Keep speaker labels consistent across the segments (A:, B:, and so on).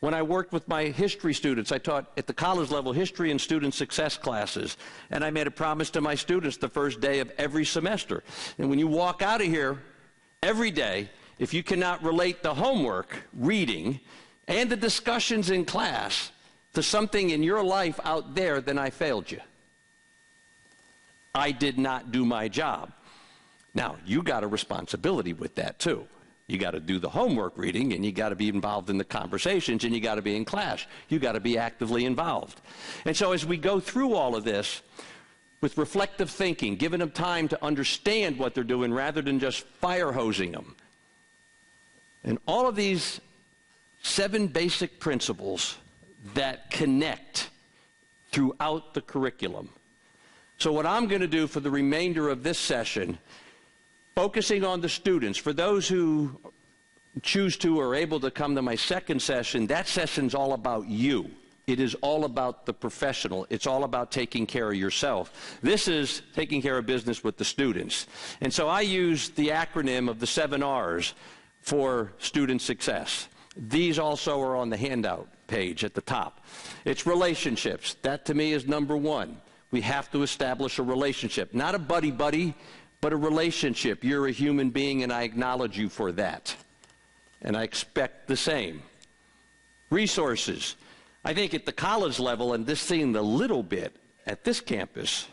A: When I worked with my history students, I taught at the college level history and student success classes. And I made a promise to my students the first day of every semester. And when you walk out of here every day, if you cannot relate the homework, reading, and the discussions in class to something in your life out there, then I failed you. I did not do my job. Now, you got a responsibility with that too. You got to do the homework reading, and you got to be involved in the conversations, and you got to be in class. You got to be actively involved. And so as we go through all of this with reflective thinking, giving them time to understand what they're doing rather than just fire hosing them. And all of these 7 basic principles that connect throughout the curriculum. So what I'm going to do for the remainder of this session, focusing on the students, for those who choose to or are able to come to my second session, that session's all about you. It is all about the professional. It's all about taking care of yourself. This is taking care of business with the students. And so I use the acronym of the 7 R's for student success. These also are on the handout page at the top. It's relationships. That to me is number 1. We have to establish a relationship. Not a buddy-buddy, but a relationship. You're a human being, and I acknowledge you for that. And I expect the same. Resources. I think at the college level, and this seen a little bit at this campus,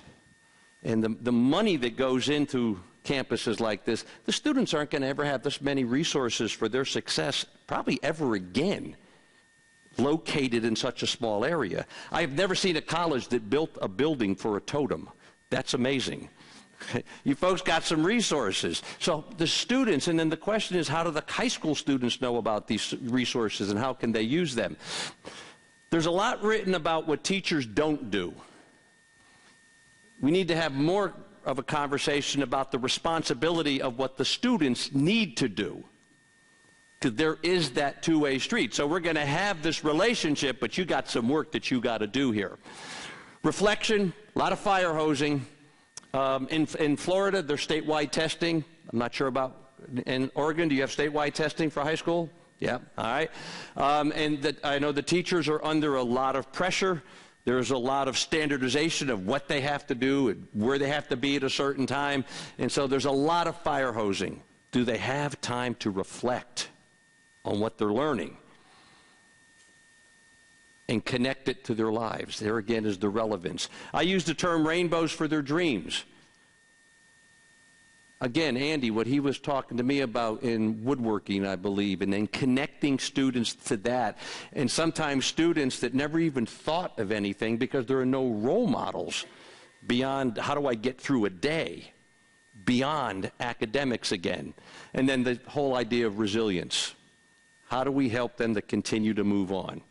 A: and the money that goes into campuses like this, the students aren't going to ever have this many resources for their success, probably ever again, located in such a small area. I've never seen a college that built a building for a totem. That's amazing. You folks got some resources. So the students, and then the question is, how do the high school students know about these resources and how can they use them? There's a lot written about what teachers don't do. We need to have more of a conversation about the responsibility of what the students need to do. Because there is that two-way street. So we're going to have this relationship, but you got some work that you got to do here. Reflection, a lot of fire hosing. In Florida, there's statewide testing. I'm not sure about in Oregon. Do you have statewide testing for high school? Yeah, all right. And I know the teachers are under a lot of pressure. There's a lot of standardization of what they have to do, and where they have to be at a certain time. And so there's a lot of fire hosing. Do they have time to reflect on what they're learning and connect it to their lives? There again is the relevance. I use the term rainbows for their dreams. Again, Andy, what he was talking to me about in woodworking, I believe, and then connecting students to that. And sometimes students that never even thought of anything because there are no role models beyond how do I get through a day, beyond academics again. And then the whole idea of resilience. How do we help them to continue to move on?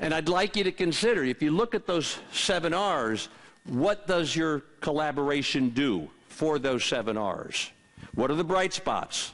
A: And I'd like you to consider, if you look at those 7 R's, what does your collaboration do for those 7 R's? What are the bright spots?